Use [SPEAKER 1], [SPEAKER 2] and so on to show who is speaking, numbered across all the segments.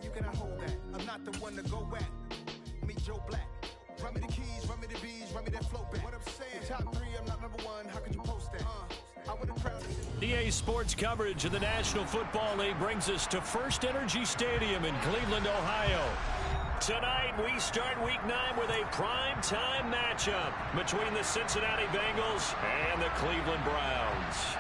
[SPEAKER 1] you cannot hold that. I'm not the one to go at. Me, Joe Black. Run me the keys, run me the bees, run me that flow back. What I'm saying, top 3, I'm not number 1. How could you post that? I would have crowned it.
[SPEAKER 2] EA Sports coverage of the National Football League brings us to First Energy Stadium in Cleveland, Ohio. Tonight, we start Week 9 with a prime-time matchup between the Cincinnati Bengals and the Cleveland Browns.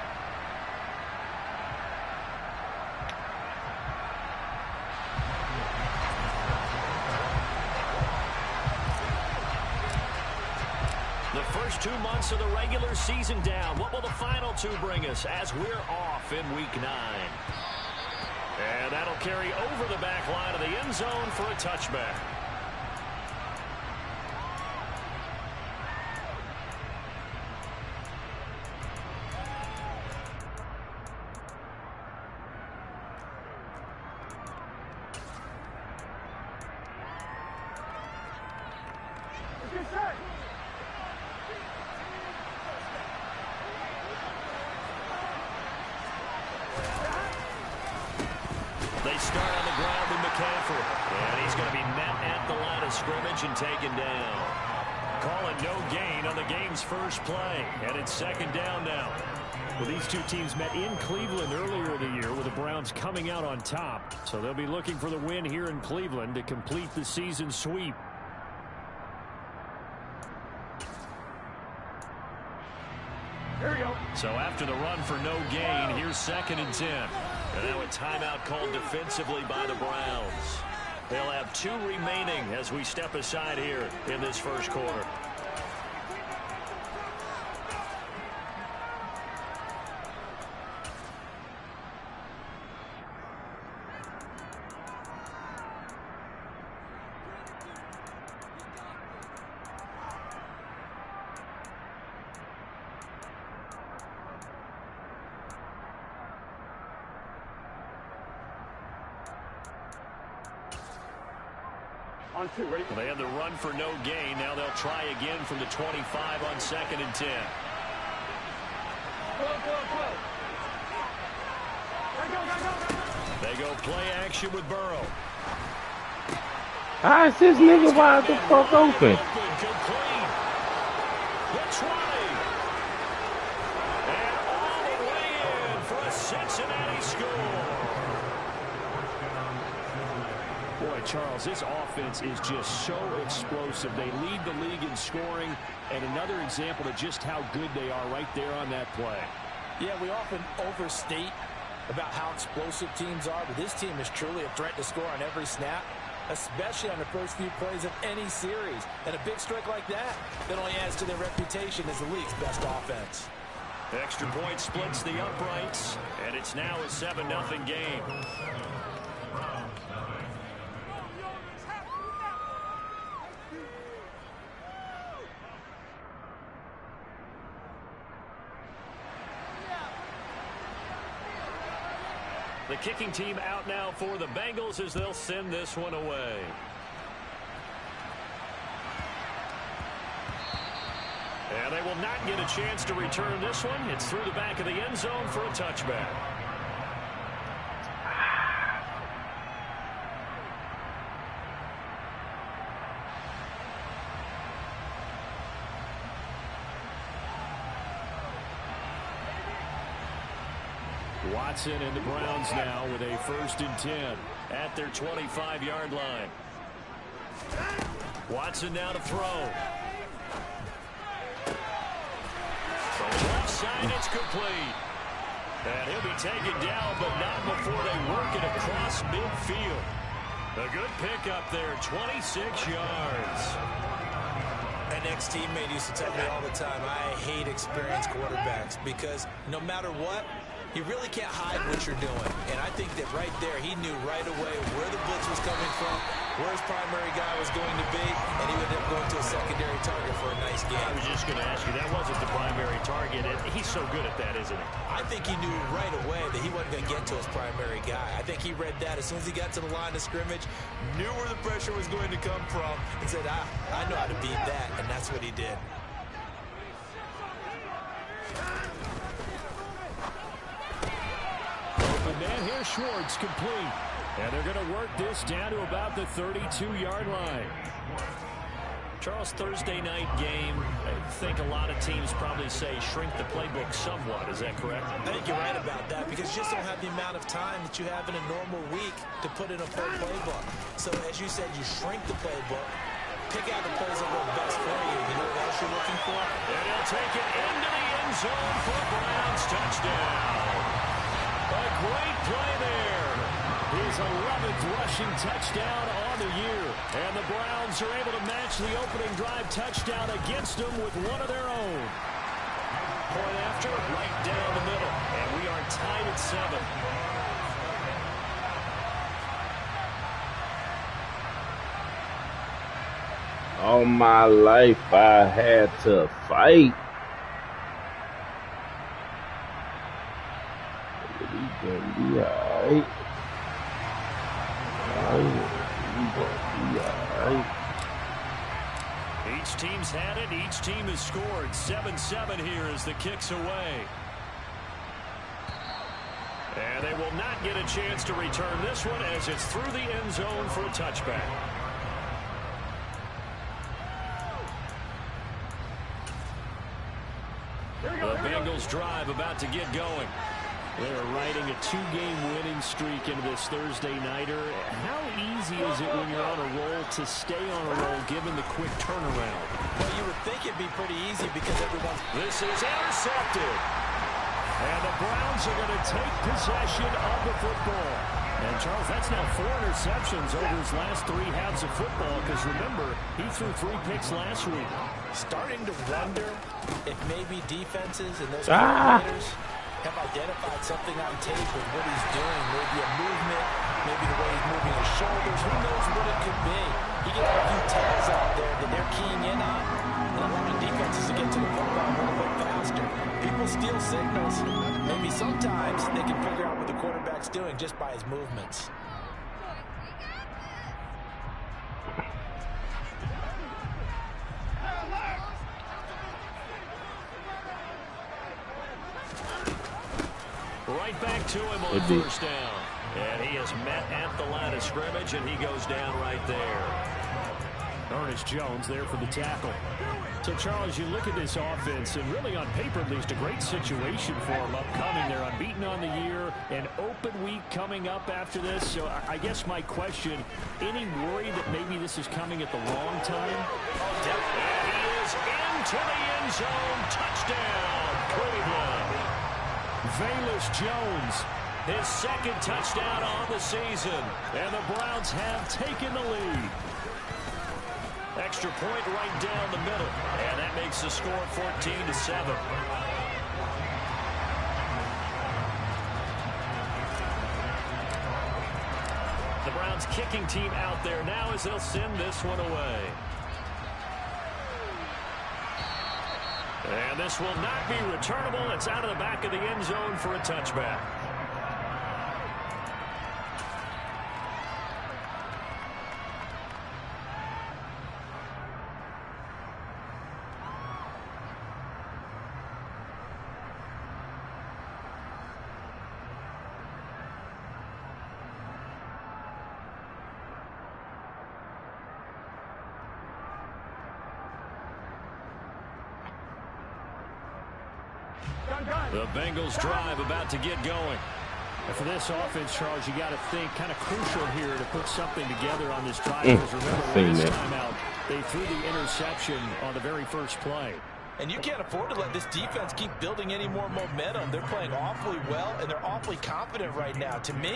[SPEAKER 2] The first 2 months of the regular season down. What will the final 2 bring us as we're off in Week 9? And that'll carry over the back line of the end zone for a touchback. They start on the ground with McCaffrey. And he's going to be met at the line of scrimmage and taken down. Calling no gain on the game's first play. And it's second down now. Well, these two teams met in Cleveland earlier in the year with the Browns coming out on top. So they'll be looking for the win here in Cleveland to complete the season sweep.
[SPEAKER 1] Here we go.
[SPEAKER 2] So after the run for no gain, here's 2nd and 10. And now a timeout called defensively by the Browns. They'll have 2 remaining as we step aside here in this first quarter.
[SPEAKER 1] On 2, ready?
[SPEAKER 2] They had the run for no gain. Now they'll try again from the 25 on 2nd and 10. They go play action with Burrow.
[SPEAKER 3] How is this nigga wide the fuck open?
[SPEAKER 2] Complete. The 20. And all the way in for a Cincinnati score. Boy, Charles, this offense is just so explosive. They lead the league in scoring, and another example of just how good they are right there on that play.
[SPEAKER 4] Yeah, we often overstate about how explosive teams are, but this team is truly a threat to score on every snap, especially on the first few plays of any series. And a big strike like that only adds to their reputation as the league's best offense.
[SPEAKER 2] Extra point splits the uprights, and it's now a 7-0 game. The kicking team out now for the Bengals as they'll send this one away. And they will not get a chance to return this one. It's through the back of the end zone for a touchback. Watson and the Browns now with a 1st and 10 at their 25-yard line. Watson now to throw. From the left side, it's complete. And he'll be taken down, but not before they work it across midfield. A good pickup there, 26 yards.
[SPEAKER 4] An ex-teammate used to tell me all the time, I hate experienced quarterbacks because no matter what, you really can't hide what you're doing. And I think that right there, he knew right away where the blitz was coming from, where his primary guy was going to be, and he ended up going to a secondary target for a nice game.
[SPEAKER 2] I was just going to ask you, that wasn't the primary target. He's so good at that, isn't he?
[SPEAKER 4] I think he knew right away that he wasn't going to get to his primary guy. I think he read that as soon as he got to the line of scrimmage, knew where the pressure was going to come from, and said, I know how to beat that, and that's what he did.
[SPEAKER 2] Man, here's Schwartz complete. And they're They're going to work this down to about the 32-yard line. Charles, Thursday night game, I think a lot of teams probably say shrink the playbook somewhat. Is that correct?
[SPEAKER 4] I think you're right about that because you just don't have the amount of time that you have in a normal week to put in a full playbook. So as you said, you shrink the playbook, pick out the plays that work best for you. You know what else you're looking for?
[SPEAKER 2] And he'll take it into the end zone for a Browns touchdown. A great play there. His 11th rushing touchdown on the year. And the Browns are able to match the opening drive touchdown against them with one of their own. Point after, right down the middle. And we are tied at 7.
[SPEAKER 3] All my life I had to fight. We gonna be alright.
[SPEAKER 2] Each team's had it. Each team has scored. 7-7 here as the kick's away. And they will not get a chance to return this one as it's through the end zone for a touchback. The Bengals drive about to get going. They're riding a 2-game winning streak into this Thursday nighter. How easy is it when you're on a roll to stay on a roll given the quick turnaround?
[SPEAKER 4] Well, you would think it'd be pretty easy because everyone's...
[SPEAKER 2] This is intercepted. And the Browns are going to take possession of the football. And, Charles, that's now 4 interceptions over his last 3 halves of football because, remember, he threw 3 picks last week.
[SPEAKER 4] Starting to wonder if maybe defenses and those coordinators have identified something on tape with what he's doing. Maybe a movement, maybe the way he's moving his shoulders. Who knows what it could be? He gets a few tells out there that they're keying in on, and allowing defenses to get to the football a little bit faster. People steal signals. Maybe sometimes they can figure out what the quarterback's doing just by his movements.
[SPEAKER 2] Right back to him on first down. And he is met at the line of scrimmage, and he goes down right there. Ernest Jones there for the tackle. So, Charles, you look at this offense, and really on paper, at least, a great situation for them upcoming. They're unbeaten on the year, an open week coming up after this. So I guess my question, any worry that maybe this is coming at the wrong time? And he is into the end zone. Touchdown, Cleveland. Velus Jones, his 2nd touchdown on the season. And the Browns have taken the lead. Extra point right down the middle. And that makes the score 14-7. The Browns kicking team out there now as they'll send this one away. And this will not be returnable. It's out of the back of the end zone for a touchback. The Bengals drive about to get going. And for this offense, Charles, you got to think kind of crucial here to put something together on this drive. Because remember, last time out, they threw the interception on the very first play.
[SPEAKER 4] And you can't afford to let this defense keep building any more momentum. They're playing awfully well, and they're awfully confident right now. To me,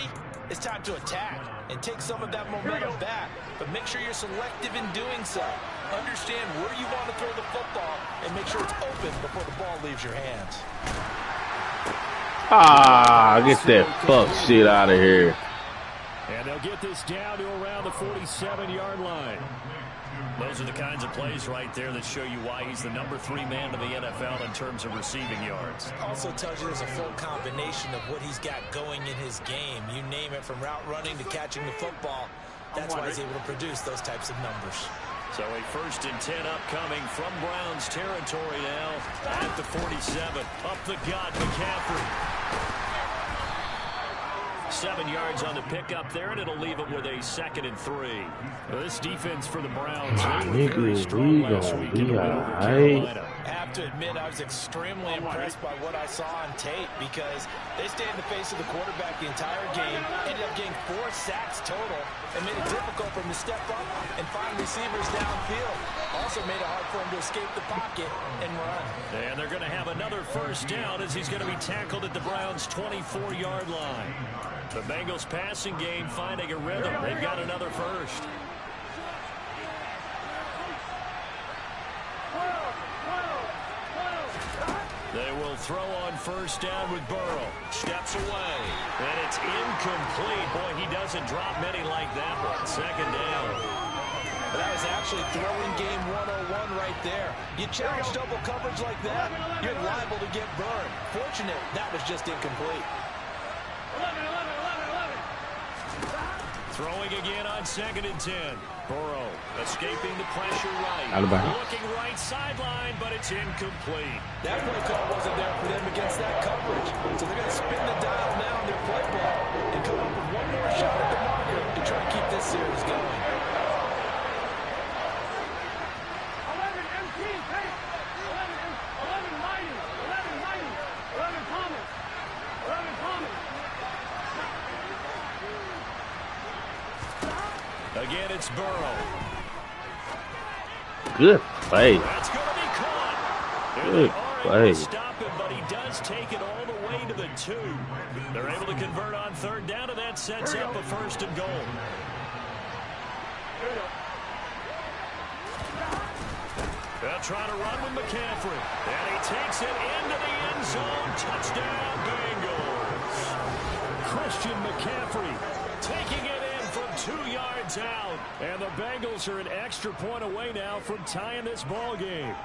[SPEAKER 4] it's time to attack and take some of that momentum back. But make sure you're selective in doing so. Understand where you want to throw the football and make sure it's open before the ball leaves your hands.
[SPEAKER 3] Get that fuck shit out of here.
[SPEAKER 2] And they'll get this down to around the 47-yard line. Those are the kinds of plays right there that show you why he's the number 3 man in the NFL in terms of receiving yards.
[SPEAKER 4] Also tells you there's a full combination of what he's got going in his game. You name it, from route running to catching the football. That's why he's able to produce those types of numbers.
[SPEAKER 2] So a 1st and 10 upcoming from Browns territory now at the 47. Up the gut, McCaffrey. 7 yards on the pickup there, and it'll leave it with a 2nd and 3.
[SPEAKER 5] Well, this defense for the Browns,
[SPEAKER 3] My
[SPEAKER 5] they were very
[SPEAKER 3] nigga,
[SPEAKER 5] strong
[SPEAKER 3] we
[SPEAKER 5] last
[SPEAKER 3] gonna
[SPEAKER 5] week in
[SPEAKER 3] be
[SPEAKER 5] the win over
[SPEAKER 3] alright.
[SPEAKER 5] Carolina.
[SPEAKER 4] I have to admit, I was extremely impressed by what I saw on tape because they stayed in the face of the quarterback the entire game, ended up getting 4 sacks total, and made it difficult for him to step up and find receivers downfield. Also made it hard for him to escape the pocket and run.
[SPEAKER 2] And they're going to have another first down as he's going to be tackled at the Browns' 24-yard line. The Bengals passing game finding a rhythm. They've got another first. They will throw on first down with Burrow. Steps away. And it's incomplete. Boy, he doesn't drop many like that one. 2nd down.
[SPEAKER 4] But that was actually throwing game 101 right there. You challenge double coverage like that, you're liable to get burned. Fortunate, that was just incomplete.
[SPEAKER 2] Throwing again on 2nd and 10. Burrow escaping the pressure right.
[SPEAKER 3] Alabama.
[SPEAKER 2] Looking right sideline, but it's incomplete.
[SPEAKER 4] That play call wasn't there for them against that coverage. So they're going to spin the dial now in their playbook and come up with one more shot at the marker to try to keep this series going.
[SPEAKER 2] Again, it's Burrow.
[SPEAKER 3] Good play.
[SPEAKER 2] That's going to be caught. And
[SPEAKER 3] Good
[SPEAKER 2] they are
[SPEAKER 3] play.
[SPEAKER 2] able to stop him, but he does take it all the way to the 2. They're able to convert on 3rd down, and that sets up a 1st and goal. They'll try to run with McCaffrey. And he takes it into the end zone. Touchdown, Bengals. Christian McCaffrey taking it in from 2 yards out. And the Bengals are an extra point away now from tying this ball game.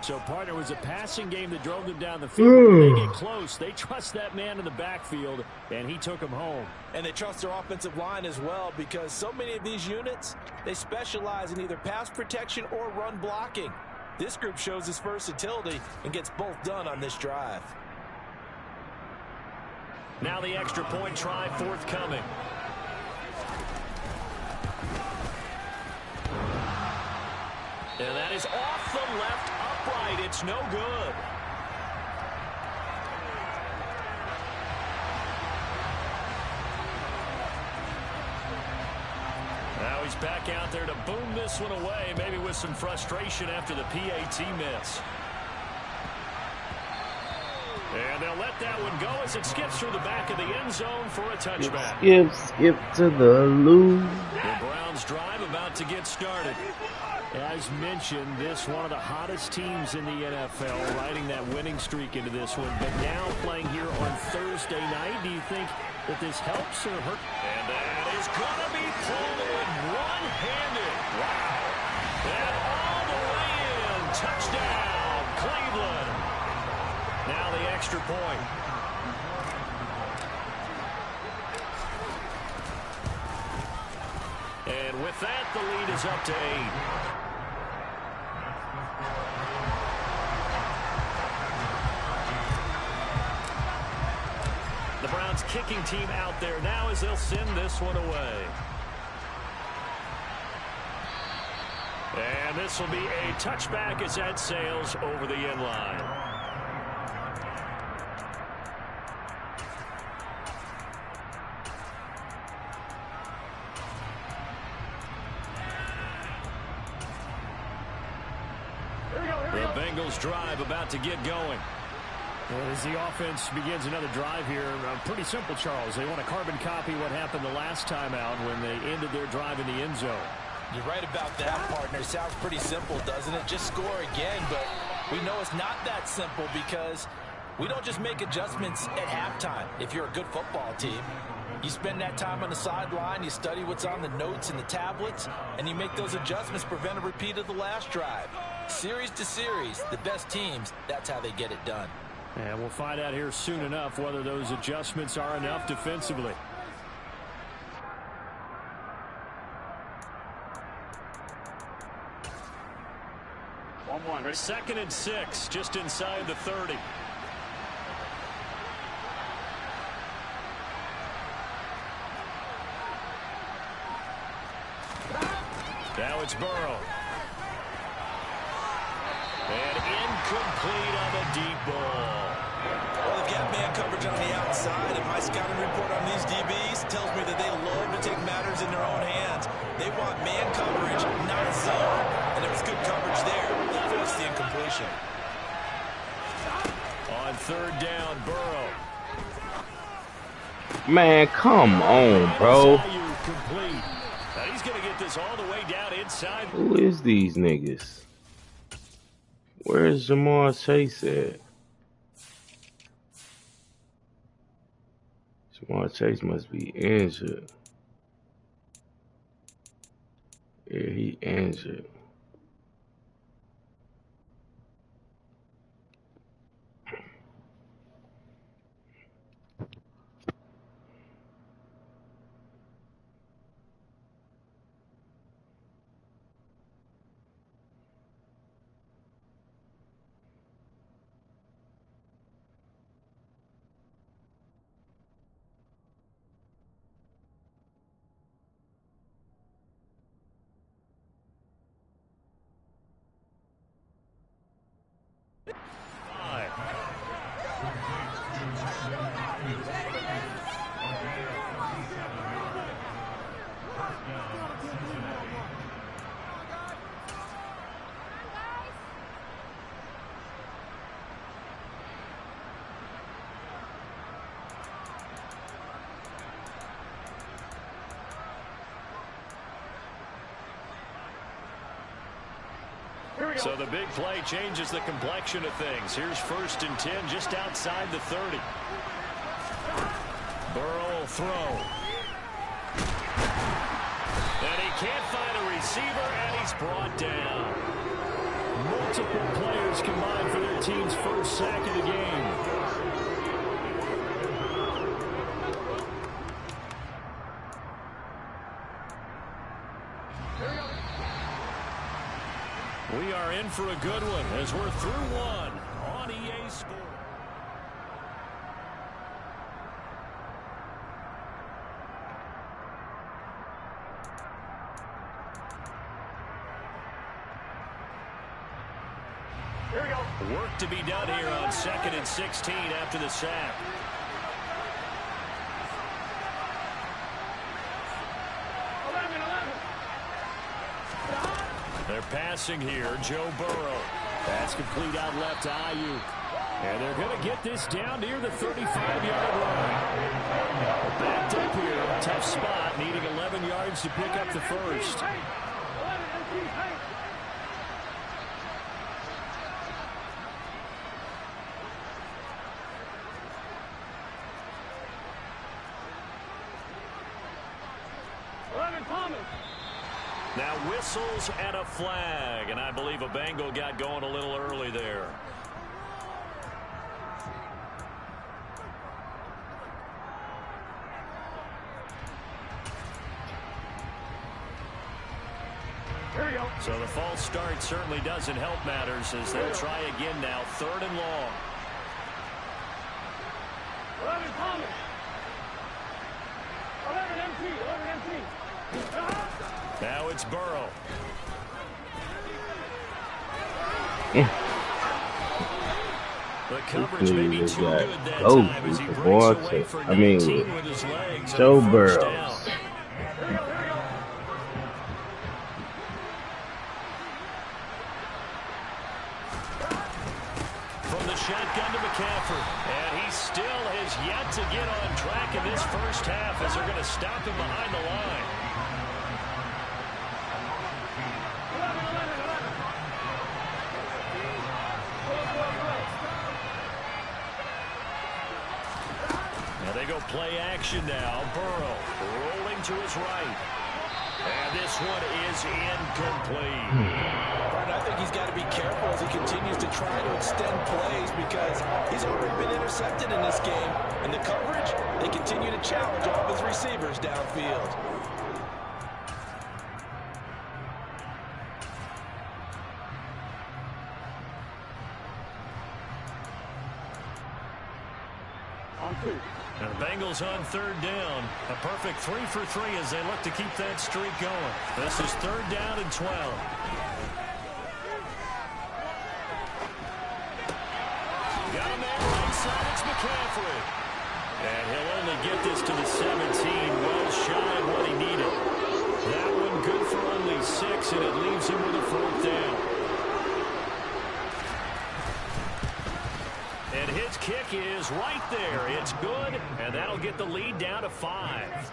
[SPEAKER 2] So, partner, it was a passing game that drove them down the field. When they get close, they trust that man in the backfield, and he took them home.
[SPEAKER 4] And they trust their offensive line as well because so many of these units, they specialize in either pass protection or run blocking. This group shows its versatility and gets both done on this drive.
[SPEAKER 2] Now the extra point try forthcoming. And that is off the left upright. It's no good. Now he's back out there to boom this one away, maybe with some frustration after the PAT miss. And they'll let that one go as it skips through the back of the end zone for a touchback.
[SPEAKER 3] Skip to the loop.
[SPEAKER 2] The Browns drive about to get started. As mentioned, this one of the hottest teams in the NFL, riding that winning streak into this one. But now playing here on Thursday night, do you think that this helps or hurts? And that is going to be pulled in one-handed. Wow. And all the way in. Touchdown, Cleveland. Now the extra point. And with that, the lead is up to 8. The Browns kicking team out there now as they'll send this one away. And this will be a touchback as that sails over the end line. The Bengals drive about to get going.
[SPEAKER 5] Well, as the offense begins another drive here, pretty simple, Charles. They want to carbon copy what happened the last time out when they ended their drive in the end zone.
[SPEAKER 4] You're right about that, partner. Sounds pretty simple, doesn't it? Just score again, but we know it's not that simple because we don't just make adjustments at halftime. If you're a good football team, you spend that time on the sideline, you study what's on the notes and the tablets, and you make those adjustments, prevent a repeat of the last drive. Series to series, the best teams, that's how they get it done.
[SPEAKER 5] And we'll find out here soon enough whether those adjustments are enough defensively.
[SPEAKER 2] Second and 6, just inside the 30. Now it's Burrow. And incomplete on the deep ball.
[SPEAKER 4] Well, they've got man coverage on the outside, and my scouting report on these DBs tells me that they love to take matters in their own hands. They want man coverage, not zone. And there was good coverage there. They forced the incompletion.
[SPEAKER 2] On third down, Burrow.
[SPEAKER 3] Man, come on, bro.
[SPEAKER 2] Complete. Now he's going to get this all the way down inside.
[SPEAKER 3] Who is these niggas? Where's Jamar Chase at? Jamar Chase must be injured. Yeah, he injured.
[SPEAKER 2] So the big play changes the complexion of things. Here's 1st and 10 just outside the 30. Burrow will throw. And he can't find a receiver, and he's brought down.
[SPEAKER 5] Multiple players combined for their team's first sack of the game.
[SPEAKER 2] We are in for a good one as we're through one on EA Sports.
[SPEAKER 5] Here we go.
[SPEAKER 2] Work to be done here on 2nd and 16 after the sack. They're passing here, Joe Burrow.
[SPEAKER 5] Pass complete out left to Ayuk. And they're going to get this down near the 35-yard line. Backed up here, tough spot, needing 11 yards to pick up the first.
[SPEAKER 2] Now whistles and a flag, and I believe a Bengal got going a little early there.
[SPEAKER 5] Here we go.
[SPEAKER 2] So the false start certainly doesn't help matters as they'll try again now, 3rd and long.
[SPEAKER 5] 11 Thomas. 11 MT. 11 MT.
[SPEAKER 2] Now it's Burrow. The coverage may be too good that time as he breaks away for 19 with his legs.
[SPEAKER 3] Joe Burrow.
[SPEAKER 2] From the shotgun to McCaffrey. And he still has yet to get on track in this first half as they're going to stop him behind the line. They go play action now. Burrow rolling to his right. And this one is incomplete.
[SPEAKER 4] I think he's got to be careful as he continues to try to extend plays because he's already been intercepted in this game. And the coverage, they continue to challenge all of his receivers downfield.
[SPEAKER 2] And the Bengals on third down. A perfect 3 for 3 as they look to keep that streak going. This is third down and 12. Got him there, right side, it's McCaffrey. And he'll only get this to the 17, well shy of what he needed. That one good for only 6, and it leaves him with a fourth down. And his kick is right there. It's good, and that'll get the lead down to 5.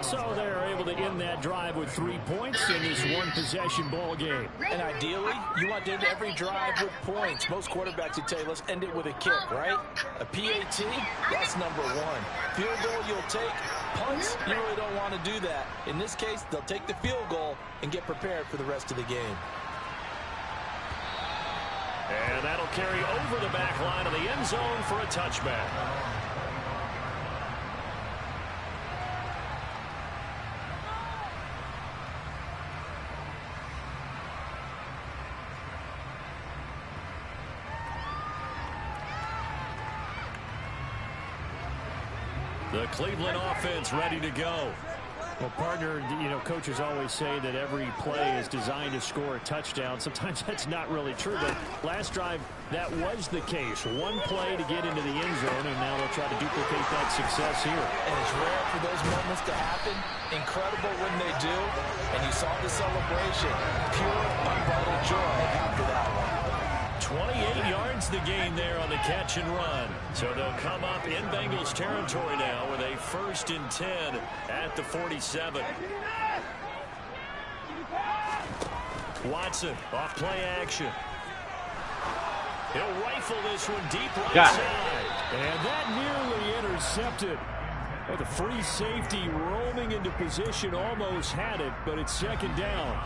[SPEAKER 5] So they're able to end that drive with 3 points in this one-possession ball game.
[SPEAKER 4] And ideally, you want to end every drive with points. Most quarterbacks would tell you, let's end it with a kick, right? A PAT, that's number 1. Field goal you'll take. Punts, you really don't want to do that. In this case, they'll take the field goal and get prepared for the rest of the game.
[SPEAKER 2] And that'll carry over the back line of the end zone for a touchback. The Cleveland offense ready to go.
[SPEAKER 5] Well, partner, coaches always say that every play is designed to score a touchdown. Sometimes that's not really true, but last drive, that was the case. One play to get into the end zone, and now they'll try to duplicate that success here.
[SPEAKER 4] And it's rare for those moments to happen. Incredible when they do. And you saw the celebration. Pure, unbridled joy after that one.
[SPEAKER 2] 28 yards the gain there on the catch and run. So they'll come up in Bengals territory now with a 1st and 10 at the 47. Watson off play action. He'll rifle this one deep right side.
[SPEAKER 5] And that nearly intercepted. Well, the free safety roaming into position almost had it, but it's second down.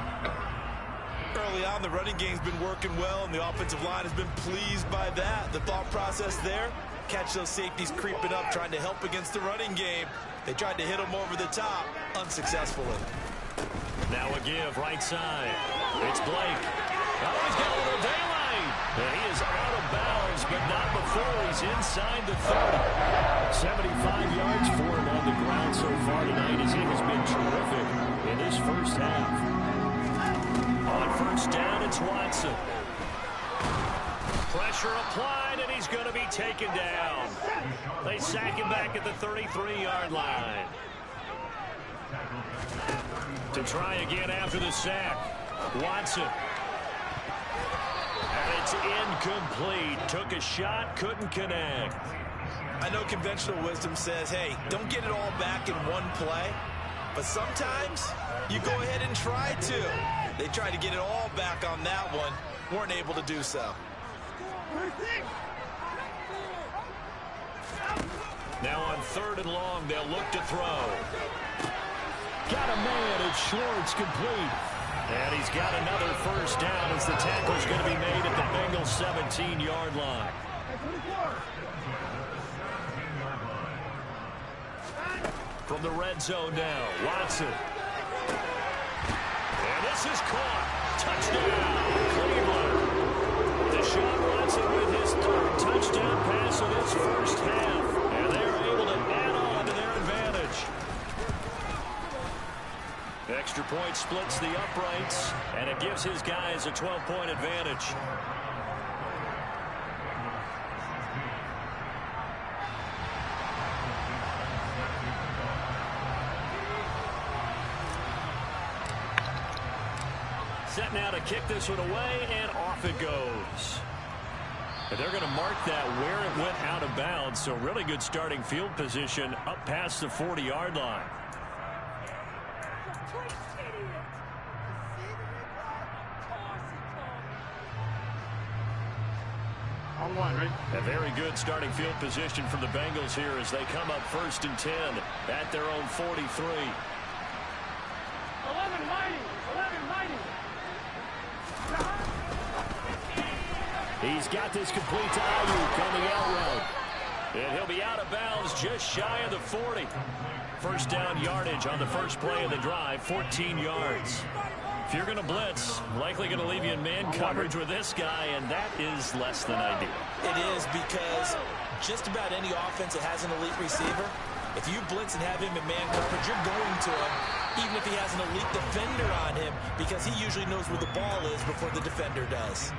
[SPEAKER 6] Early on, the running game's been working well, and the offensive line has been pleased by that. The thought process there, catch those safeties creeping up, trying to help against the running game. They tried to hit them over the top, unsuccessfully.
[SPEAKER 2] Now a give, right side. It's Blake. Oh, he's got a little daylight. And he is out of bounds, but not before he's inside the 30.
[SPEAKER 5] 75 yards for him on the ground so far tonight as he has been terrific in this first half.
[SPEAKER 2] On first down, it's Watson. Pressure applied, and he's going to be taken down. They sack him back at the 33-yard line. To try again after the sack, Watson. And it's incomplete. Took a shot, couldn't connect.
[SPEAKER 6] I know conventional wisdom says, hey, don't get it all back in one play. But sometimes you go ahead and try to. They tried to get it all back on that one. Weren't able to do so.
[SPEAKER 2] Now on 3rd and long, they'll look to throw.
[SPEAKER 5] Got a man. It's Schwartz complete.
[SPEAKER 2] And he's got another first down as the tackle's going to be made at the Bengals 17-yard line. From the red zone now, Watson. And this is caught. Touchdown, Cleveland. Deshaun Watson with his 3rd touchdown pass of this first half. And they're able to add on to their advantage. Extra point splits the uprights, and it gives his guys a 12-point advantage. Set now to kick this one away, and off it goes. And they're going to mark that where it went out of bounds, so really good starting field position up past the 40-yard line. A very good starting field position from the Bengals here as they come up 1st and 10 at their own 43.
[SPEAKER 7] 11 mighty.
[SPEAKER 5] He's got this complete to Ayuk on the out route.
[SPEAKER 2] And he'll be out of bounds just shy of the 40. First down yardage on the first play of the drive, 14 yards. If you're going to blitz, likely going to leave you in man coverage with this guy, and that is less than ideal.
[SPEAKER 4] It is, because just about any offense that has an elite receiver, if you blitz and have him in man coverage, you're going to him, even if he has an elite defender on him, because he usually knows where the ball is before the defender does.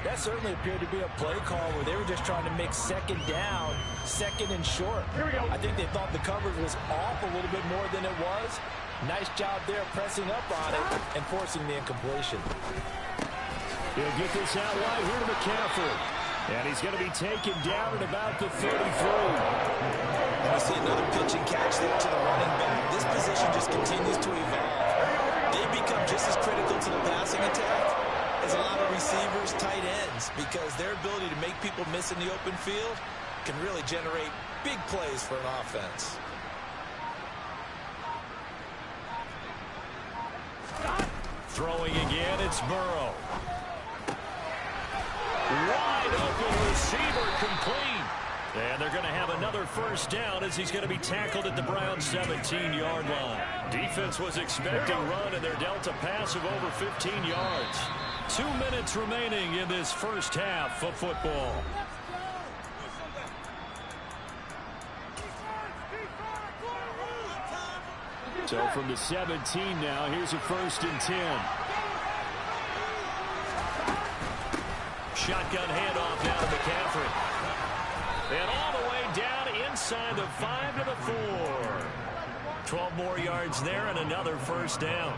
[SPEAKER 7] That certainly appeared to be a play call where they were just trying to make second down, second and short. I think they thought the coverage was off a little bit more than it was. Nice job there pressing up on it and forcing the incompletion.
[SPEAKER 5] He'll get this out wide here to McCaffrey. And he's going to be taken down at about the 33.
[SPEAKER 4] We see another pitch and catch there to the running back. This position just continues to evolve. They become just as critical to the passing attack as a lot of receivers, tight ends, because their ability to make people miss in the open field can really generate big plays for an offense.
[SPEAKER 2] Throwing again, it's Burrow. Wide open receiver, complete. And they're going to have another first down as he's going to be tackled at the Browns' 17-yard line. Defense was expecting run, and they're dealt a pass of over 15 yards. 2 minutes remaining in this first half of football.
[SPEAKER 5] So from the 17 now, here's a 1st and 10.
[SPEAKER 2] Shotgun handoff now to McCaffrey. And all the way down inside the 5 to the 4. 12 more yards there and another first down.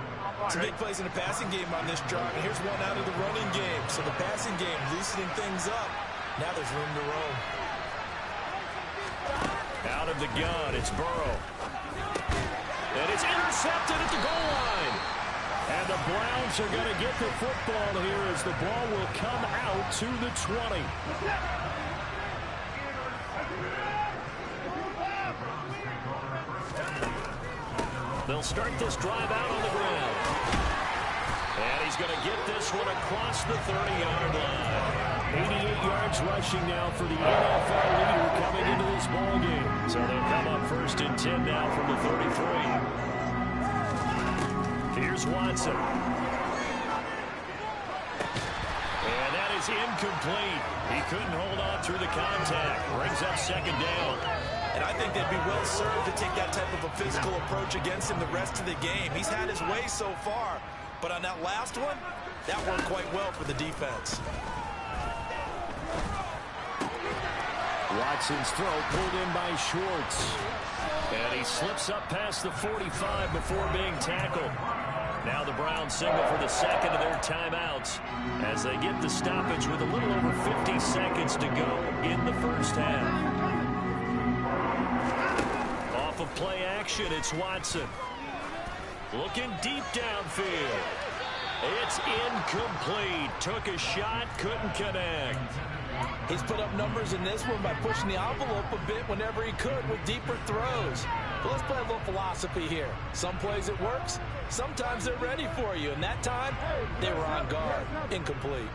[SPEAKER 4] Some big plays in the passing game on this drive, and here's one out of the running game. So the passing game loosening things up. Now there's room to roam.
[SPEAKER 2] Out of the gun, it's Burrow. And it's intercepted at the goal line. And the Browns are going to get the football here as the ball will come out to the 20. They'll start this drive out on the ground. And he's going to get this one across the 30-yard line.
[SPEAKER 5] 88 yards rushing now for the NFL leader coming into this ball game.
[SPEAKER 2] So they'll come up 1st and 10 now from the 33. Here's Watson. And that is incomplete. He couldn't hold on through the contact. Brings up 2nd down.
[SPEAKER 4] And I think they'd be well served to take that type of a physical approach against him the rest of the game. He's had his way so far, but on that last one, that worked quite well for the defense.
[SPEAKER 5] Watson's throw pulled in by Schwartz.
[SPEAKER 2] And he slips up past the 45 before being tackled. Now the Browns signal for the second of their timeouts as they get the stoppage with a little over 50 seconds to go in the first half. Off of play action, it's Watson. Looking deep downfield. It's incomplete. Took a shot, couldn't connect.
[SPEAKER 4] He's put up numbers in this one by pushing the envelope a bit whenever he could with deeper throws. But let's play a little philosophy here. Some plays it works, sometimes they're ready for you. And that time, they were on guard. Incomplete.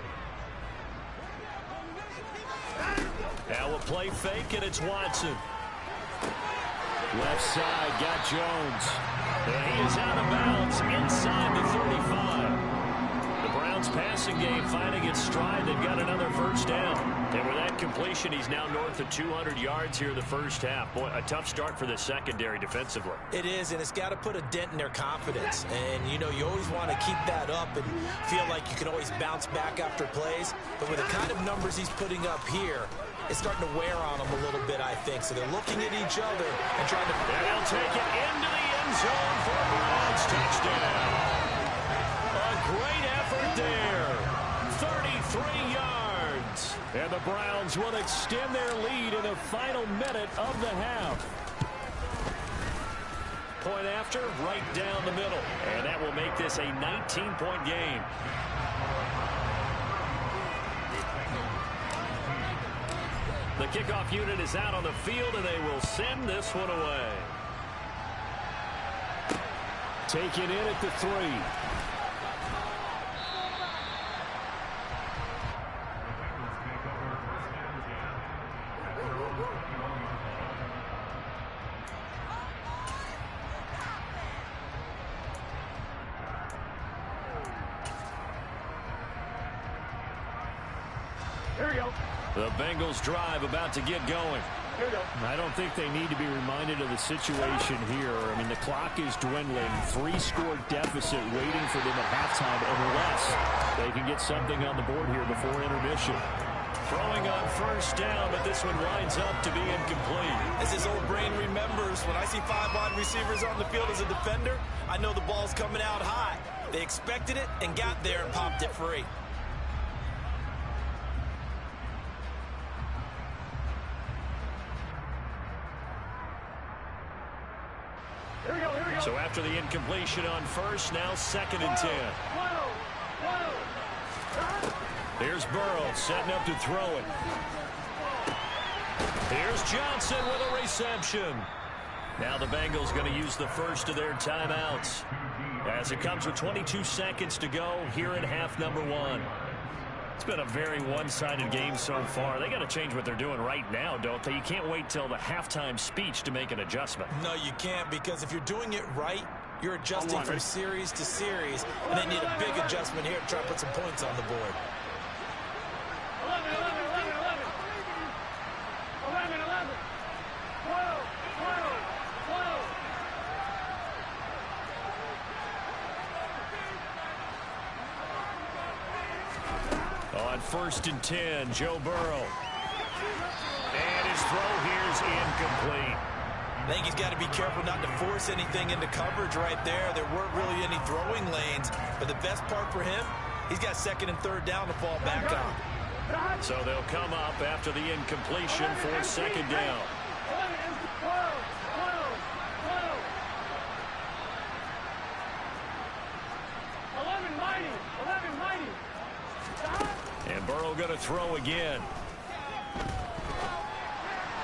[SPEAKER 2] Now we'll play fake, and it's Watson.
[SPEAKER 5] Left side, got Jones.
[SPEAKER 2] And he is out of bounds inside the 35. The Browns passing game finding its stride. They've got another first down. And with that completion, he's now north of 200 yards here in the first half. Boy, a tough start for the secondary defensively.
[SPEAKER 4] It is, and it's got to put a dent in their confidence. And, you know, you always want to keep that up and feel like you can always bounce back after plays. But with the kind of numbers he's putting up here, it's starting to wear on them a little bit, I think. So they're looking at each other and trying to...
[SPEAKER 2] And they'll take it into the end zone for a Browns touchdown. A great effort there. 33 yards.
[SPEAKER 5] And the Browns will extend their lead in the final minute of the half.
[SPEAKER 2] Point after, right down the middle. And that will make this a 19-point game. The kickoff unit is out on the field, and they will send this one away.
[SPEAKER 5] Taken in at the 3.
[SPEAKER 2] The Bengals drive about to get going.
[SPEAKER 5] I don't think they need to be reminded of the situation here. I mean, the clock is dwindling. 3-score deficit waiting for them at halftime unless they can get something on the board here before intermission.
[SPEAKER 2] Throwing on first down, but this one winds up to be incomplete.
[SPEAKER 4] As his old brain remembers, when I see 5 wide receivers on the field as a defender, I know the ball's coming out high. They expected it and got there and popped it free.
[SPEAKER 2] So after the incompletion on first, now 2nd and 10. Here's Burrow setting up to throw it. Here's Johnson with a reception. Now the Bengals going to use the first of their timeouts as it comes with 22 seconds to go here in half number 1. It's been a very one-sided game so far. They got to change what they're doing right now, don't they? You can't wait till the halftime speech to make an adjustment.
[SPEAKER 4] No, you can't, because if you're doing it right, you're adjusting from series to series, and they need a big adjustment here to try to put some points on the board.
[SPEAKER 2] 1st and 10, Joe Burrow. And his throw here is incomplete.
[SPEAKER 4] I think he's got to be careful not to force anything into coverage right there. There weren't really any throwing lanes, but the best part for him, he's got 2nd and 3rd down to fall back on.
[SPEAKER 2] So they'll come up after the incompletion for 2nd down. And Burrow going to throw again.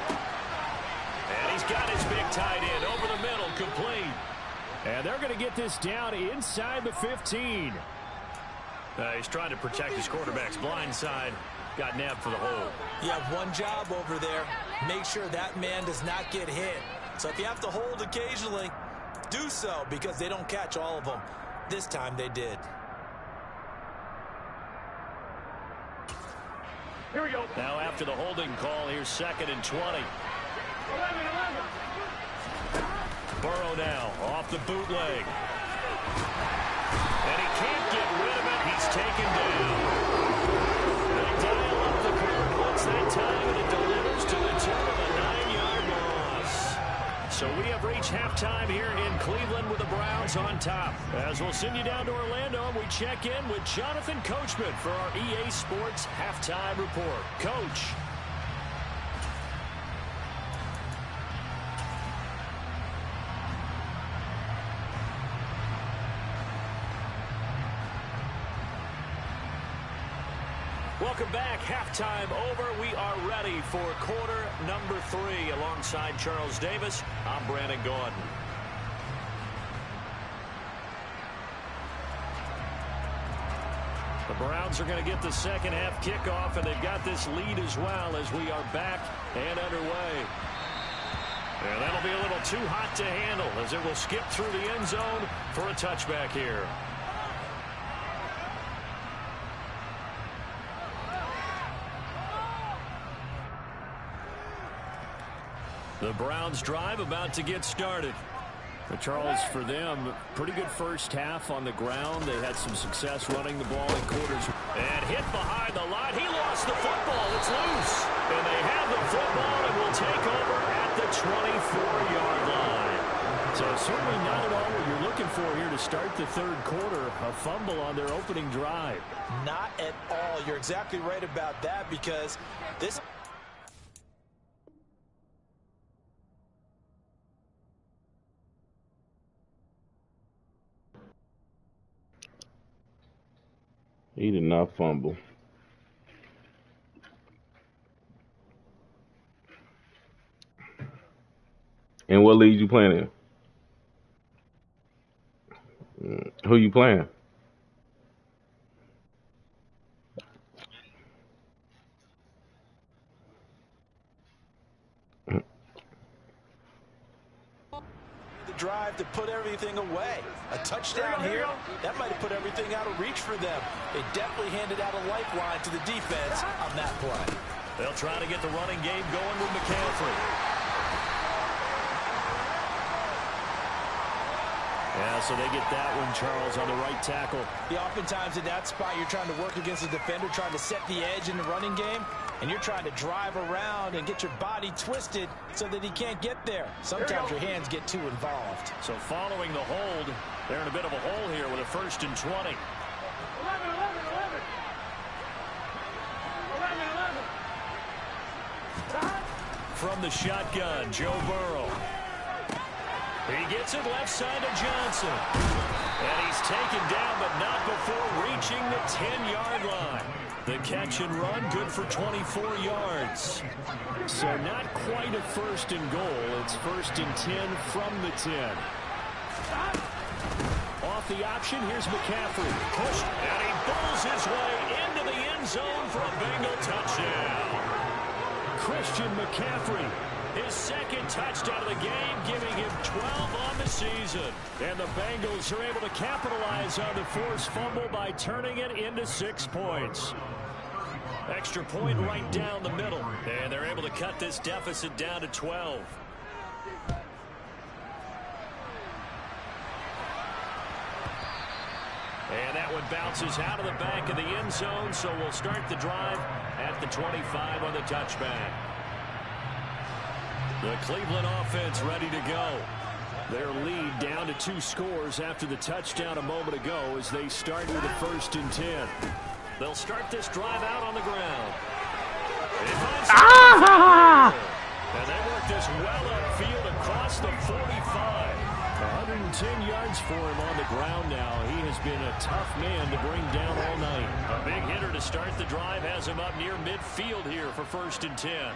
[SPEAKER 2] And he's got his big tight end over the middle, complete.
[SPEAKER 5] And they're going to get this down inside the 15.
[SPEAKER 2] He's trying to protect his quarterback's blind side. Got nabbed for the hole.
[SPEAKER 4] You have one job over there. Make sure that man does not get hit. So if you have to hold occasionally, do so, because they don't catch all of them. This time they did.
[SPEAKER 2] Here we go. Now after the holding call, here's 2nd and 20. 11. Burrow now off the bootleg. And he can't get rid of it. He's taken down. They dial up the clock once that time, and it delivers to the tune of a 9-yard loss. So we have reached halftime here in Cleveland with the Browns on top. As we'll send you down to Orlando, and we check in with Jonathan Coachman for our EA Sports Halftime Report. Coach. Welcome back. Halftime over. We are ready for quarter number 3. Alongside Charles Davis, I'm Brandon Gordon. The Browns are going to get the second half kickoff, and they've got this lead as well as we are back and underway. And that'll be a little too hot to handle as it will skip through the end zone for a touchback here. The Browns drive about to get started.
[SPEAKER 5] But Charles, for them, pretty good first half on the ground. They had some success running the ball in quarters.
[SPEAKER 2] And hit behind the line. He lost the football. It's loose. And they have the football and will take over at the 24-yard line.
[SPEAKER 5] So certainly not at all what you're looking for here to start the third quarter. A fumble on their opening drive.
[SPEAKER 4] Not at all. You're exactly right about that, because this...
[SPEAKER 3] He did not fumble. And what league you playing in? Who you playing?
[SPEAKER 4] drive to put everything
[SPEAKER 7] chipping away. A touchdown here, that might have put everything out of reach for them. They definitely handed out a lifeline to the defense on that play.
[SPEAKER 2] They'll try to get the running game going with McCaffrey. Yeah, so they get that one, Charles, on the right tackle.
[SPEAKER 7] Yeah, oftentimes in that spot, you're trying to work against a defender, trying to set the edge in the running game, and you're trying to drive around and get your body twisted so that he can't get there. Sometimes your hands get too involved.
[SPEAKER 2] So following the hold, they're in a bit of a hole here with a 1st and 20. 11. From the shotgun, Joe Burrow. He gets it left side to Johnson. And he's taken down, but not before reaching the 10-yard line. The catch and run, good for 24 yards. So not quite a 1st and goal. It's 1st and 10 from the 10. Off the option, here's McCaffrey. Pushed, and he bowls his way into the end zone for a Bengal touchdown. Christian McCaffrey. His 2nd touchdown of the game, giving him 12 on the season. And the Bengals are able to capitalize on the forced fumble by turning it into 6 points. Extra point right down the middle. And they're able to cut this deficit down to 12. And that one bounces out of the back of the end zone, so we'll start the drive at the 25 on the touchback. The Cleveland offense ready to go. Their lead down to 2 scores after the touchdown a moment ago as they start with a 1st and 10. They'll start this drive out on the ground. And they work this well upfield across the 45. 110 yards for him on the ground now. He has been a tough man to bring down all night. A big hitter to start the drive has him up near midfield here for 1st and 10.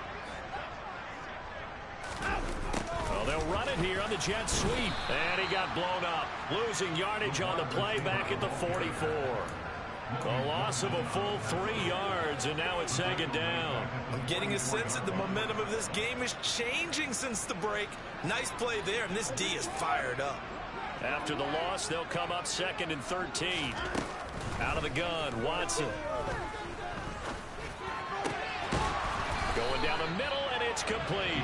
[SPEAKER 2] Well, they'll run it here on the jet sweep. And he got blown up. Losing yardage on the play back at the 44. A loss of a full 3 yards, and now it's 2nd down.
[SPEAKER 6] I'm getting a sense that the momentum of this game is changing since the break. Nice play there, and this D is fired up.
[SPEAKER 2] After the loss, they'll come up 2nd and 13. Out of the gun, Watson. Going down the middle, and it's complete.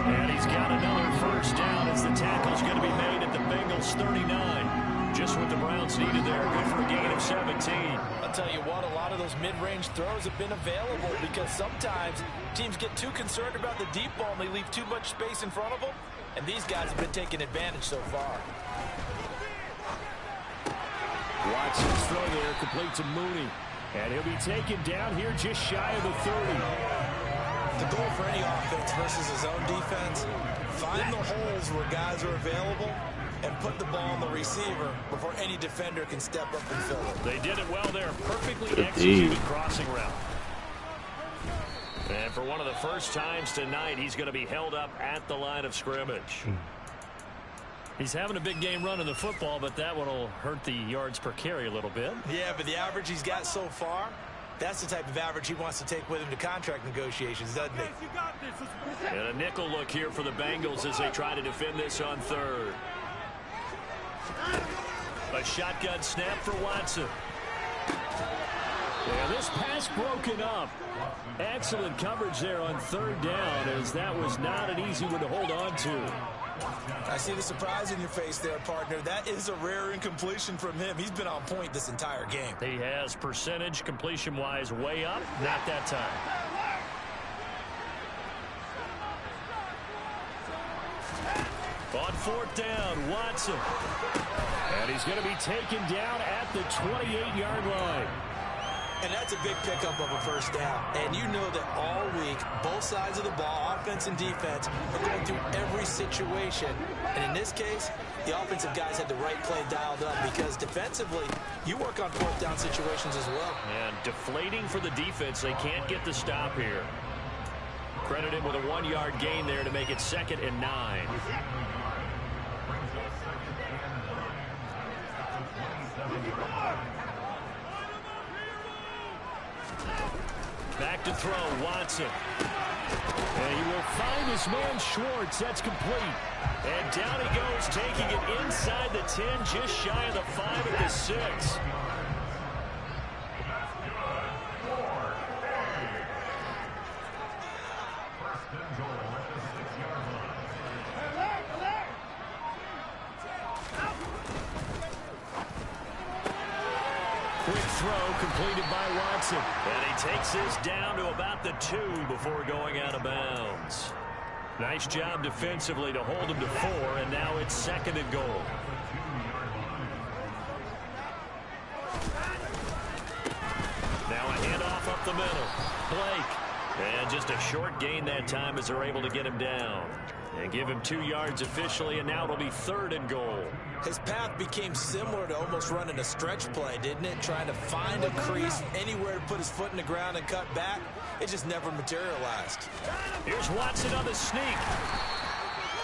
[SPEAKER 2] And he's got another 1st down as the tackle's going to be made at the Bengals 39. Just what the Browns needed there. Good for a gain of 17.
[SPEAKER 7] I'll tell you what, a lot of those mid-range throws have been available because sometimes teams get too concerned about the deep ball and they leave too much space in front of them. And these guys have been taking advantage so far.
[SPEAKER 5] Watson's throw there complete to Mooney. And he'll be taken down here just shy of the 30.
[SPEAKER 6] The goal for any offense versus his own defense, find the holes where guys are available and put the ball on the receiver before any defender can step up and fill it.
[SPEAKER 2] They did it well there. Perfectly executed crossing route. And for one of the first times tonight, he's going to be held up at the line of scrimmage. He's having a big game running the football, but that one will hurt the yards per carry a little bit.
[SPEAKER 6] Yeah, but the average he's got so far, that's the type of average he wants to take with him to contract negotiations, doesn't he?
[SPEAKER 2] And a nickel look here for the Bengals as they try to defend this on 3rd. A shotgun snap for Watson.
[SPEAKER 5] Yeah, this pass broken up. Excellent coverage there on 3rd down, as that was not an easy one to hold on to.
[SPEAKER 6] I see the surprise in your face there, partner. That is a rare incompletion from him. He's been on point this entire game.
[SPEAKER 2] He has percentage completion-wise way up. Not that time. On 4th down, Watson.
[SPEAKER 5] And he's going to be taken down at the 28-yard line.
[SPEAKER 6] And that's a big pickup of a 1st down. And you know that all week, both sides of the ball, offense and defense, are going through every situation. And in this case, the offensive guys had the right play dialed up because defensively, you work on 4th down situations as well.
[SPEAKER 2] And deflating for the defense. They can't get the stop here. Credit him with a 1-yard gain there to make it 2nd and 9. Back to throw, Watson.
[SPEAKER 5] And he will find his man Schwartz. That's complete. And down he goes, taking it inside the 10, just shy of the 5 at the 6. Quick throw completed by Watson. And he takes this down to about the 2 before going out of bounds. Nice job defensively to hold him to 4, and now it's 2nd and goal. Now a handoff up the middle. Blake. And just a short gain that time as they're able to get him down. And give him 2 yards officially, and now it'll be 3rd and goal.
[SPEAKER 4] His path became similar to almost running a stretch play, didn't it? Trying to find a crease, anywhere to put his foot in the ground and cut back. It just never materialized.
[SPEAKER 5] Here's Watson on the sneak.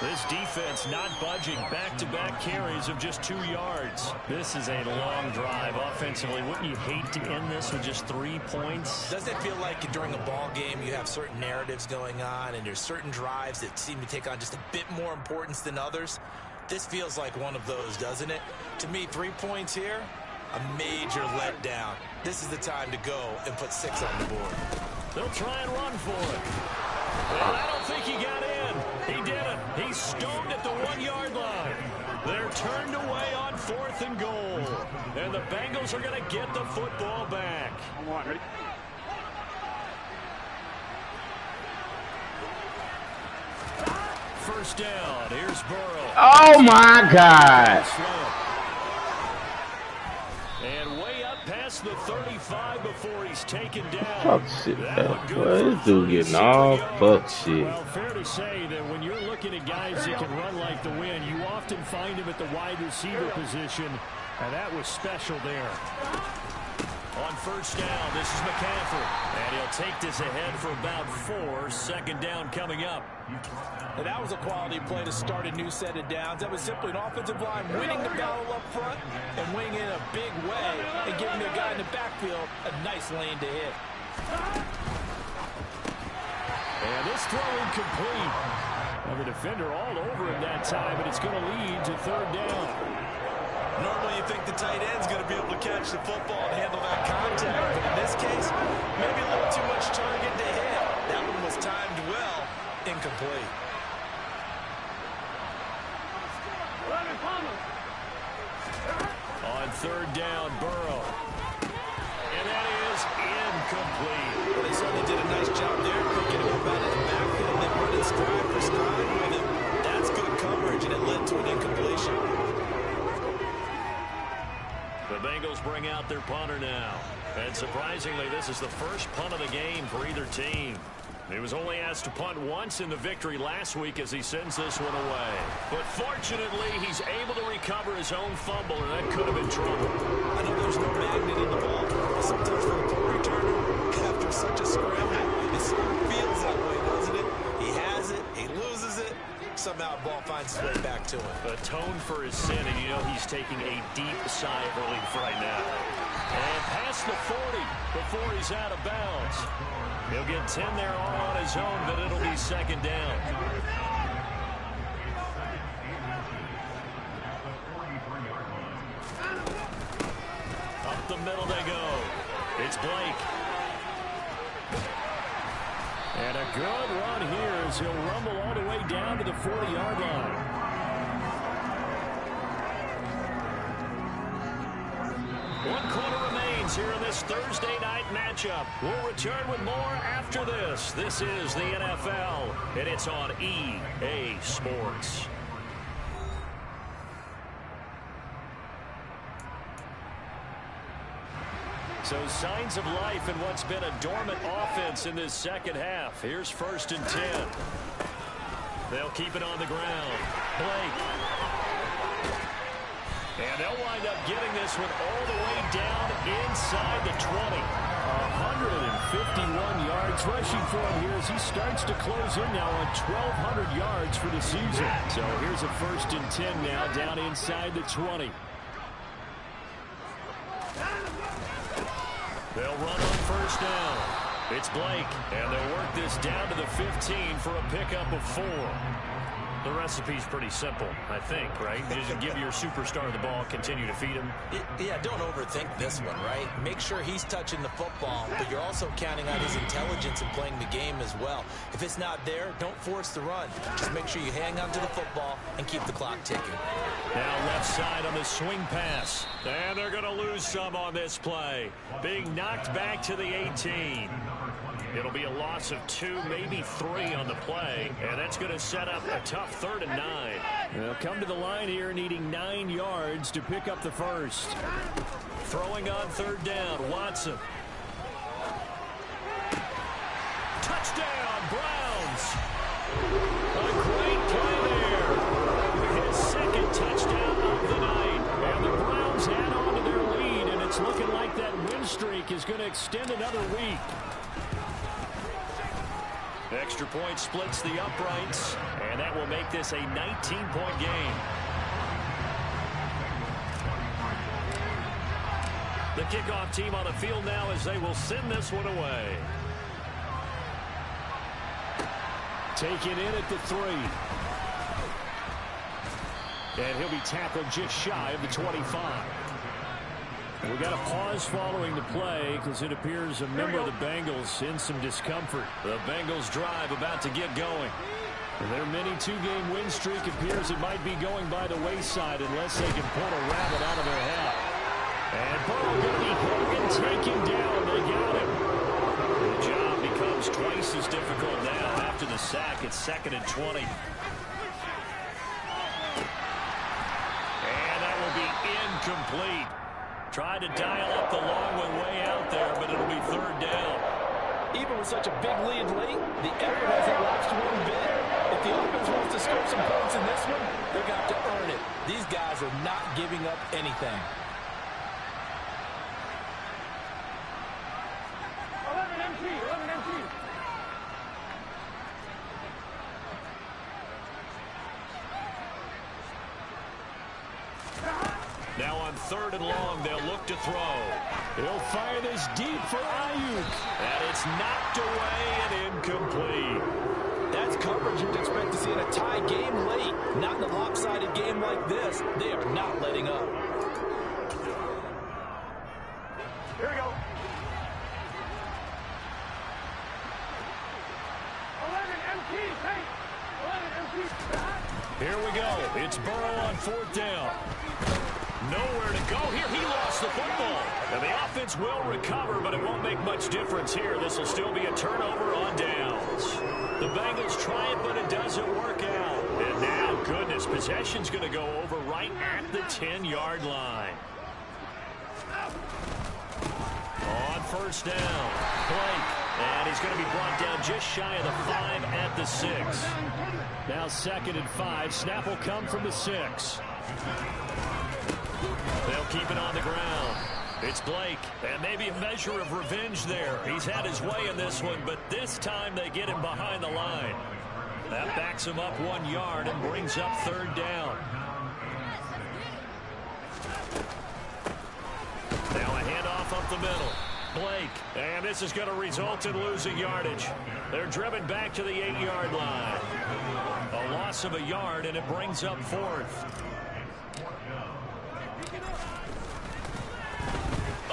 [SPEAKER 5] This defense not budging. Back-to-back carries of just 2 yards. This is a long drive offensively. Wouldn't you hate to end this with just 3 points?
[SPEAKER 4] Doesn't it feel like during a ball game you have certain narratives going on and there's certain drives that seem to take on just a bit more importance than others? This feels like one of those, doesn't it? To me, 3 points here, a major letdown. This is the time to go and put 6 on the board.
[SPEAKER 5] They'll try and run for it. Well, I don't think he got in. He didn't. He's stoned at the 1-yard line. They're turned away on 4th and goal. And the Bengals are going to get the football back.
[SPEAKER 3] Ready?
[SPEAKER 5] First down. Here's Burrow.
[SPEAKER 3] Oh, my God.
[SPEAKER 5] And way up past the 35 before he's taken down.
[SPEAKER 3] Fuck shit, man. Boy, this dude getting all fuck shit.
[SPEAKER 5] Well, fair to say that when you're looking at guys that can run like the wind, you often find him at the wide receiver position, and that was special there. On first down, this is McCaffrey. And he'll take this ahead for about 4. 2nd down coming up.
[SPEAKER 7] And that was a quality play to start a new set of downs. That was simply an offensive line winning the battle up front and winning in a big way and giving their guy in the backfield a nice lane to hit.
[SPEAKER 5] And this throw incomplete. Well, the defender all over him that time, but it's going to lead to 3rd down.
[SPEAKER 6] Normally you think the tight end's going to be able to catch the football and handle that contact, but in this case, maybe a little too much target to hit. That one was timed well, incomplete.
[SPEAKER 5] On 3rd down, Burrow. And that is incomplete.
[SPEAKER 4] Well, they certainly did a nice job there, picking him up out of the backfield, then running stride for stride with him. That's good coverage, and it led to an incompletion.
[SPEAKER 5] The Bengals bring out their punter now. And surprisingly, this is the first punt of the game for either team. He was only asked to punt once in the victory last week as he sends this one away. But fortunately, he's able to recover his own fumble, and that could have been trouble.
[SPEAKER 4] I know there's no magnet in the ball, but sometimes for a punt returner, after such a scramble, it sort of feels that way, doesn't it? He has it, he loses it, somehow the ball finds its way back to him.
[SPEAKER 5] Atone for his sin, and you know he's taking a deep sigh of relief right now. And past the 40 before he's out of bounds. He'll get 10 there all on his own, but it'll be 2nd down. Up the middle they go. It's Blake. And a good run here as he'll rumble all the way down to the 40-yard line. One quarter remains here in this Thursday night matchup. We'll return with more after this. This is the NFL, and it's on EA Sports. So signs of life in what's been a dormant offense in this second half. Here's 1st and 10. They'll keep it on the ground. Blake. And they'll wind up getting this one all the way down inside the 20. 151 yards rushing for him here as he starts to close in now on 1,200 yards for the season. So here's a 1st and 10 now down inside the 20. They'll run on first down.
[SPEAKER 2] It's Blake, and they'll work this down to the 15 for a pickup of 4. The recipe's pretty simple, I think, right? You just give your superstar the ball, continue to feed him.
[SPEAKER 4] Yeah, don't overthink this one, right? Make sure he's touching the football, but you're also counting on his intelligence in playing the game as well. If it's not there, don't force the run. Just make sure you hang on to the football and keep the clock ticking.
[SPEAKER 2] Now left side on the swing pass. And they're going to lose some on this play. Being knocked back to the 18. It'll be a loss of 2, maybe 3 on the play, and that's going to set up a tough 3rd and 9.
[SPEAKER 5] They'll come to the line here needing 9 yards to pick up the first.
[SPEAKER 2] Throwing on 3rd down, Watson. Touchdown, Browns. A great play there. His 2nd touchdown of the night. And the Browns add on to their lead, and it's looking like that win streak is going to extend another week. Extra point splits the uprights, and that will make this a 19-point game. The kickoff team on the field now as they will send this one away.
[SPEAKER 5] Taken in at the 3. And he'll be tackled just shy of the 25. We got a pause following the play because it appears a member of the Bengals in some discomfort.
[SPEAKER 2] The Bengals drive about to get going.
[SPEAKER 5] And their mini 2-game win streak appears it might be going by the wayside unless they can pull a rabbit out of their hat. And Burrow going to be hit and taken down. They got him. The job becomes twice as difficult now after the sack. It's 2nd and 20.
[SPEAKER 2] And that will be incomplete. Tried to dial up the long one way out there, but it'll be 3rd down.
[SPEAKER 7] Even with such a big lead late, the effort hasn't lapsed one bit. If the offense wants to score some points in this one, they're going to have to earn it. These guys are not giving up anything.
[SPEAKER 8] 11 MT.
[SPEAKER 2] Now on 3rd and long, they'll look to throw.
[SPEAKER 5] He'll fire this deep for Ayuk.
[SPEAKER 2] And it's knocked away and incomplete.
[SPEAKER 7] That's coverage you'd expect to see in a tie game late. Not in a lopsided game like this. They are not letting up.
[SPEAKER 8] Here we go. 11 MT. Hey, 11 MT.
[SPEAKER 2] Here we go. It's Burrow on 4th down. Nowhere to go here. He lost the football. And the offense will recover, but it won't make much difference here. This will still be a turnover on downs. The Bengals try it, but it doesn't work out. And now, goodness, possession's going to go over right at the 10-yard line. On 1st down, Blake. And he's going to be brought down just shy of the 5 at the 6.
[SPEAKER 5] Now 2nd and 5. Snap will come from the 6.
[SPEAKER 2] They'll keep it on the ground. It's Blake, and maybe a measure of revenge there. He's had his way in this one, but this time they get him behind the line. That backs him up 1 yard and brings up 3rd down. Now a handoff up the middle. Blake, and this is going to result in losing yardage. They're driven back to the 8-yard line. A loss of a yard, and it brings up 4th.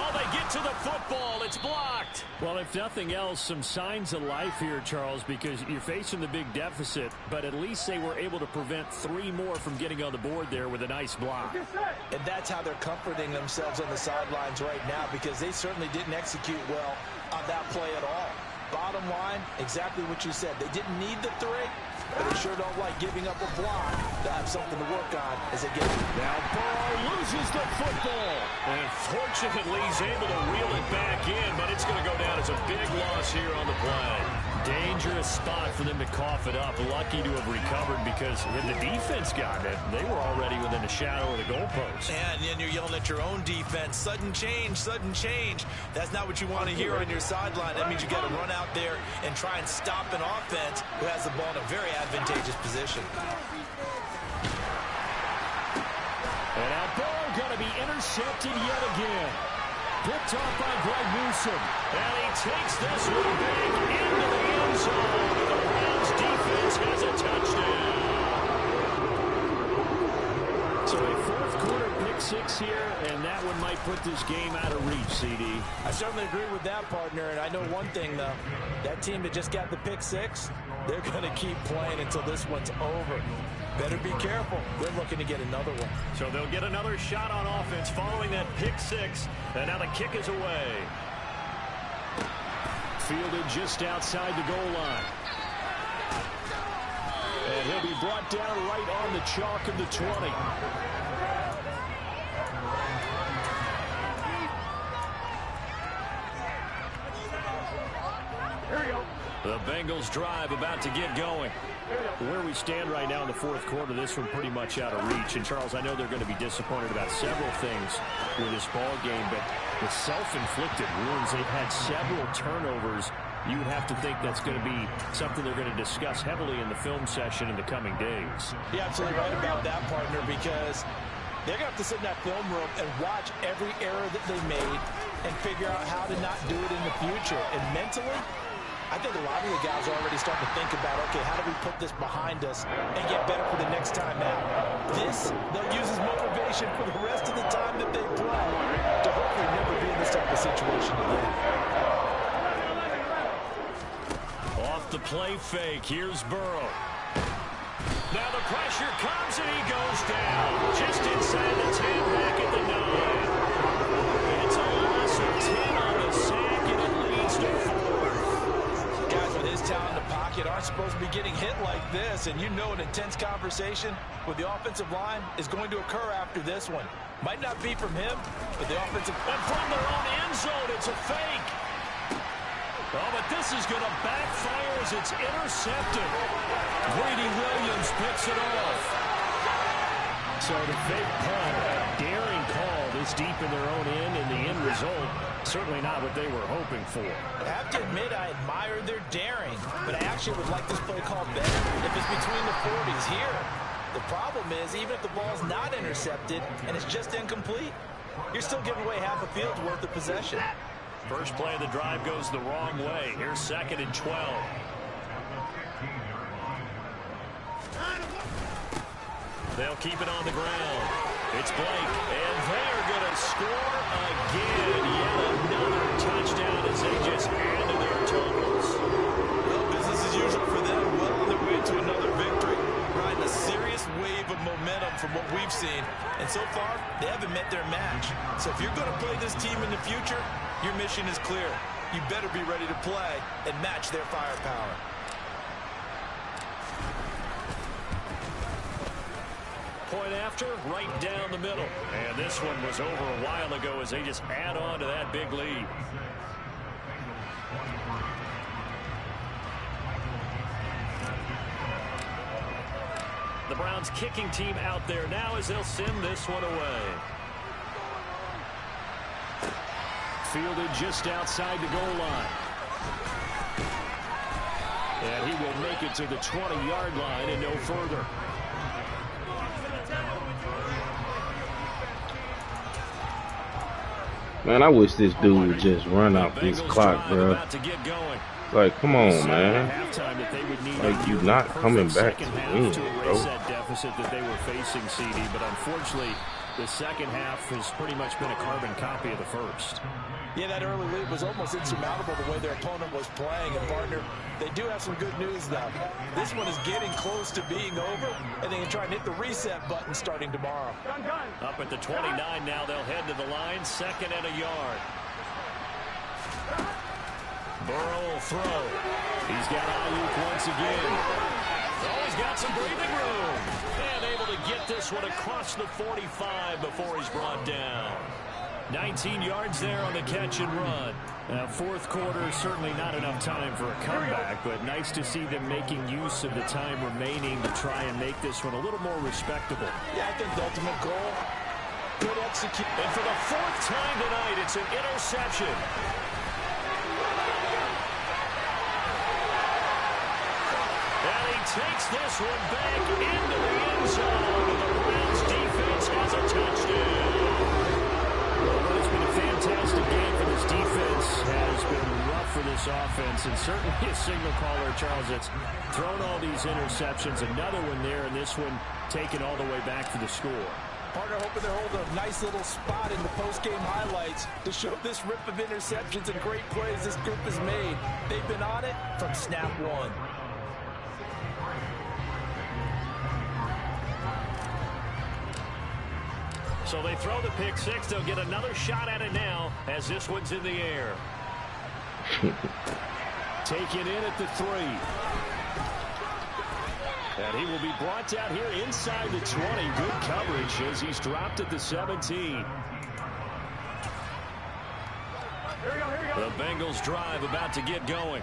[SPEAKER 2] Oh, they get to the football. It's blocked.
[SPEAKER 5] Well, if nothing else, some signs of life here, Charles, because you're facing the big deficit, but at least they were able to prevent 3 more from getting on the board there with a nice block.
[SPEAKER 7] And that's how they're comforting themselves on the sidelines right now, because they certainly didn't execute well on that play at all. Bottom line, exactly what you said. They didn't need the 3, but they sure don't like giving up a block. They'll have something to work on as they get it.
[SPEAKER 5] Now Burrow loses the football.
[SPEAKER 2] And fortunately, he's able to reel it back in, but it's going to go down as a big loss here on the play.
[SPEAKER 5] Dangerous spot for them to cough it up. Lucky to have recovered because had the defense gotten it, they were already within the shadow of the goalpost.
[SPEAKER 4] And then you're yelling at your own defense. Sudden change, sudden change. That's not what you want to hear on your sideline. That means you got to run out there and try and stop an offense who has the ball in a very advantageous position.
[SPEAKER 5] And now Burrow going to be intercepted yet again. Picked off by Greg Newsome.
[SPEAKER 2] And he takes this one back into the end zone. The Browns defense has a touchdown.
[SPEAKER 5] So a fourth quarter pick six here, and that one might put this game out of reach, CD.
[SPEAKER 7] I certainly agree with that, partner, and I know one thing, though. That team that just got the pick six, they're going to keep playing until this one's over. Better be careful. They're looking to get another one.
[SPEAKER 2] So they'll get another shot on offense following that pick six, and now the kick is away.
[SPEAKER 5] Fielded just outside the goal line. And he'll be brought down right on the chalk of the 20.
[SPEAKER 8] Here we go.
[SPEAKER 2] The Bengals drive about to get going.
[SPEAKER 5] Where we stand right now in the fourth quarter, this one pretty much out of reach. And, Charles, I know they're going to be disappointed about several things with this ball game, but with self-inflicted wounds, they've had several turnovers. You would have to think that's going to be something they're going to discuss heavily in the film session in the coming days.
[SPEAKER 7] You're absolutely right about that, partner, because they're going to have to sit in that film room and watch every error that they made and figure out how to not do it in the future. And mentally, I think a lot of the guys are already starting to think about, okay, how do we put this behind us and get better for the next time out? This, they'll use as motivation for the rest of the time that they play to hopefully never be in this type of situation again.
[SPEAKER 2] Off the play fake, here's Burrow. Now the pressure comes and he goes down. Just inside the 10, back at the 9. It's a loss of 10 on the sack, and it leads to 4.
[SPEAKER 7] Guys with his talent in the pocket aren't supposed to be getting hit like this, and you know an intense conversation with the offensive line is going to occur after this one. Might not be from him, but the offensive...
[SPEAKER 2] And from their own end zone, it's a fake. Oh, but this is going to backfire as it's intercepted. Greedy Williams picks it off.
[SPEAKER 5] So the fake punt, a daring call this deep in their own end, and the end result, certainly not what they were hoping for.
[SPEAKER 7] I have to admit, I admire their daring, but I actually would like this play call better if it's between the 40s here. The problem is, even if the ball's not intercepted and it's just incomplete, you're still giving away half a field's worth of possession.
[SPEAKER 2] First play of the drive goes the wrong way. Here's 2nd and 12. They'll keep it on the ground. It's Blake, and they're going to score again. Yet another touchdown as they just added their totals.
[SPEAKER 6] Well, business as usual for them. Well on their way to another victory. Riding a serious wave of momentum from what we've seen. And so far, they haven't met their match. So if you're going to play this team in the future, your mission is clear. You better be ready to play and match their firepower.
[SPEAKER 2] Point after, right down the middle. And this one was over a while ago as they just add on to that big lead. The Browns kicking team out there now as they'll send this one away.
[SPEAKER 5] Fielded just outside the goal line. And he will make it to the 20-yard line and no further.
[SPEAKER 3] Man, I wish this dude would just run off this clock, bro. Like, come on, man. Like, you're not coming back to win, bro.
[SPEAKER 5] That deficit that they were facing, CD, but unfortunately, the second half has pretty much been a carbon copy of the first.
[SPEAKER 7] Yeah, that early lead was almost insurmountable the way their opponent was playing. And, partner, they do have some good news, though. This one is getting close to being over, and they can try and hit the reset button starting tomorrow.
[SPEAKER 2] Up at the 29 now, they'll head to the line, 2nd and a yard. Burrow will throw. He's got Ayuk once again. Oh, he's got some breathing room. And able to get this one across the 45 before he's brought down. 19 yards there on the catch and run.
[SPEAKER 5] Fourth quarter, certainly not enough time for a comeback, but nice to see them making use of the time remaining to try and make this one a little more respectable.
[SPEAKER 7] Yeah, I think the ultimate goal, good execution.
[SPEAKER 2] And for the 4th time tonight, it's an interception. And he takes this one back into the end zone. The Browns defense has a touchdown.
[SPEAKER 5] Well, it's been a fantastic game. offense, and certainly a signal caller, Charles, that's thrown all these interceptions. Another one there, and this one taken all the way back for the score.
[SPEAKER 7] Partner hoping they hold a nice little spot in the post-game highlights to show this rip of interceptions and great plays this group has made. They've been on it from snap one.
[SPEAKER 2] So they throw the pick six. They'll get another shot at it now as this one's in the air.
[SPEAKER 5] Taken in at the 3. And he will be brought down here inside the 20. Good coverage as he's dropped at the 17.
[SPEAKER 2] The Bengals drive about to get going.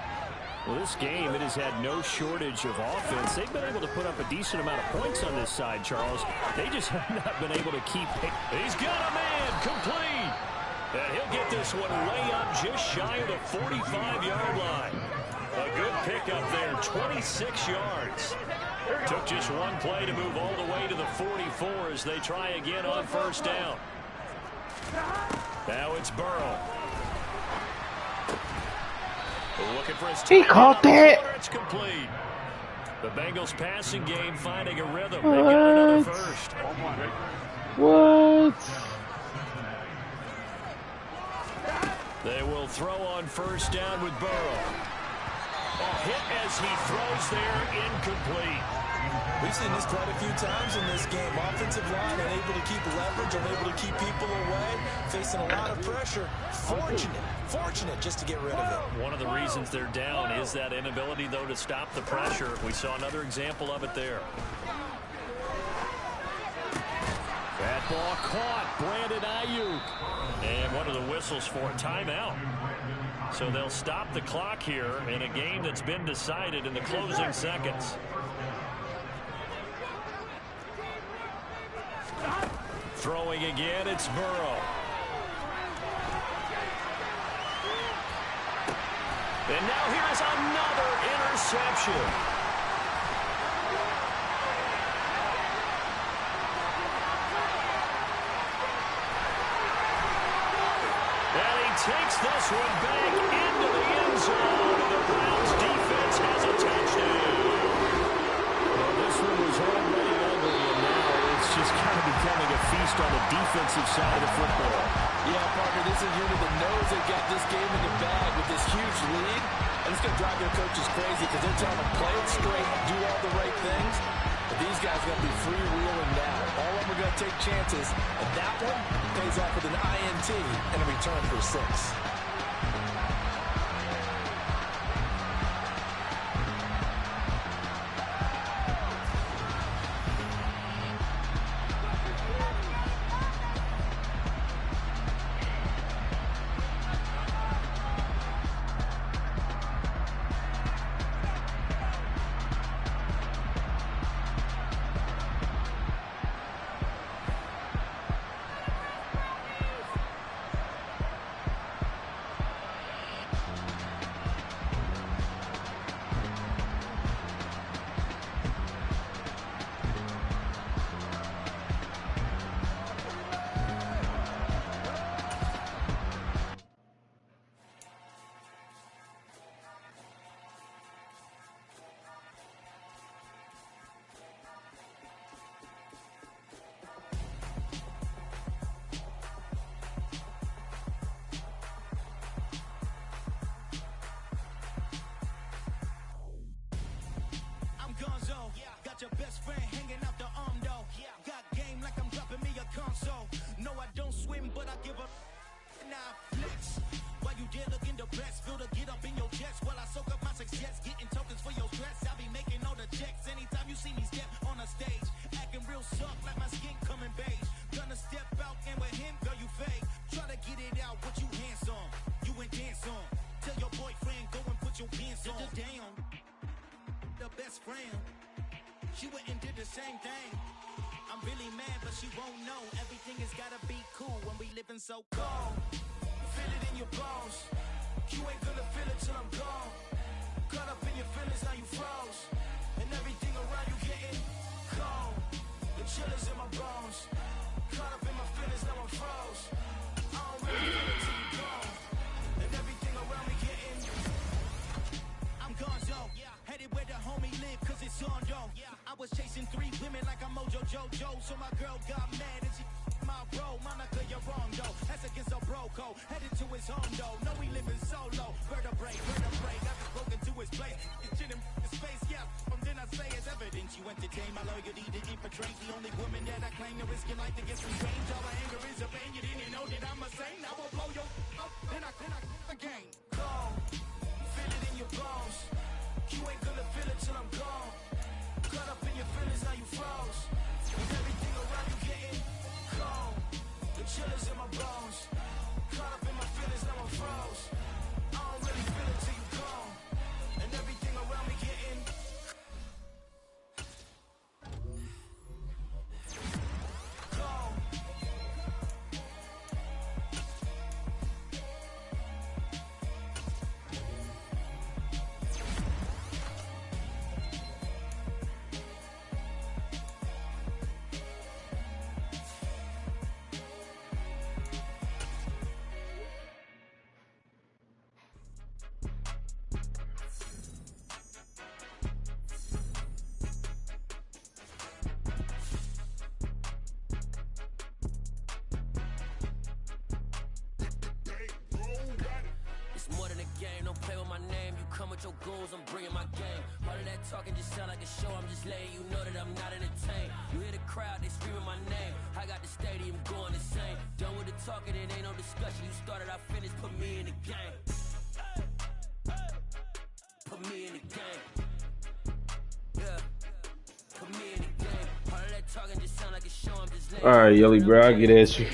[SPEAKER 5] Well, this game, it has had no shortage of offense. They've been able to put up a decent amount of points on this side, Charles. They just have not been able to keep it.
[SPEAKER 2] He's got a man complete. And he'll get this one way up just shy of the 45-yard line. A good pickup there, 26 yards. Took just one play to move all the way to the 44 as they try again on first down. Now it's Burrow. Looking for his
[SPEAKER 3] he caught that.
[SPEAKER 2] It's complete. The Bengals passing game finding a rhythm. They got another first.
[SPEAKER 3] What?
[SPEAKER 2] They will throw on first down with Burrow. A hit as he throws there, incomplete.
[SPEAKER 4] We've seen this quite a few times in this game. Offensive line unable to keep leverage, unable to keep people away, facing a lot of pressure. Fortunate just to get rid of it.
[SPEAKER 2] One of the reasons they're down is that inability, though, to stop the pressure. We saw another example of it there.
[SPEAKER 5] That ball caught. Brandon Ayuk.
[SPEAKER 2] And what are the whistles for? Timeout. So they'll stop the clock here in a game that's been decided in the closing seconds. Throwing again, it's Burrow. And now here's another interception. And he takes this one back into the end zone. The Browns defense has a touchdown.
[SPEAKER 5] Well, this one was already ugly, and now it's just kind of becoming a feast on the defensive side of the football.
[SPEAKER 7] Yeah, partner, this is a unit that knows they've got this game in the bag with this huge lead. And it's going to drive their coaches crazy because they're telling them play it straight, do all the right things. But these guys are going to be freewheeling now. All of them are going to take chances. And that one pays off with an INT and a return for 6.
[SPEAKER 1] Got your best friend hanging out the arm though. Got game like I'm dropping me a console. No, I don't swim, but I give up. Now flex. While you there looking the best, feel to get up in your chest while I soak up my success, getting tokens for your stress. I be making all the checks anytime you see me step on a stage, acting real soft like my skin coming beige. Gonna step out and with him, girl, you fake. Try to get it out, what you hands on? You ain't dance on. Tell your boyfriend go and put your pants on. Down. The best friend. She went and did the same thing. I'm really mad, but she won't know. Everything has gotta be cool when we living so cold. Feel it in your bones. You ain't gonna feel it till I'm gone. Caught up in your feelings, now you froze. And everything around you getting cold. The chill is in my bones. Caught up in my feelings, now I'm froze. I don't really feel it till you gone. And everything around me getting go. Headed to his home though. No, he living solo. Vertebrae, got broken to his place. It's in his face, yeah. Then I say it's evidence you entertain my loyalty to infiltrate the only woman that I claim to risk your life to get some change. All my anger is a pain. You didn't know that I'm a saint. I will blow your up, then I again. Go, feel it in your bones. You ain't gonna feel it till I'm gone. Caught up in your feelings, now you froze. With everything around you getting cold. The chillers in my bones. Caught up in my feelings, now I'm froze. I don't really feel it till you gone. And everything around me getting cold.
[SPEAKER 9] More than a game, don't play with my name. You come with your goons, I'm bringing my game. All of that talking just sound like a show. I'm just letting you know that I'm not entertained. You hear the crowd, they screaming my name. I got the stadium going insane. Done with the talking, it ain't no discussion. You started, I finished, put me in the game. Put me in the game. Yeah. Put me in the game. All of that talking just sound like a show. I'm just letting
[SPEAKER 3] All right, Yelly, bro, I get at you.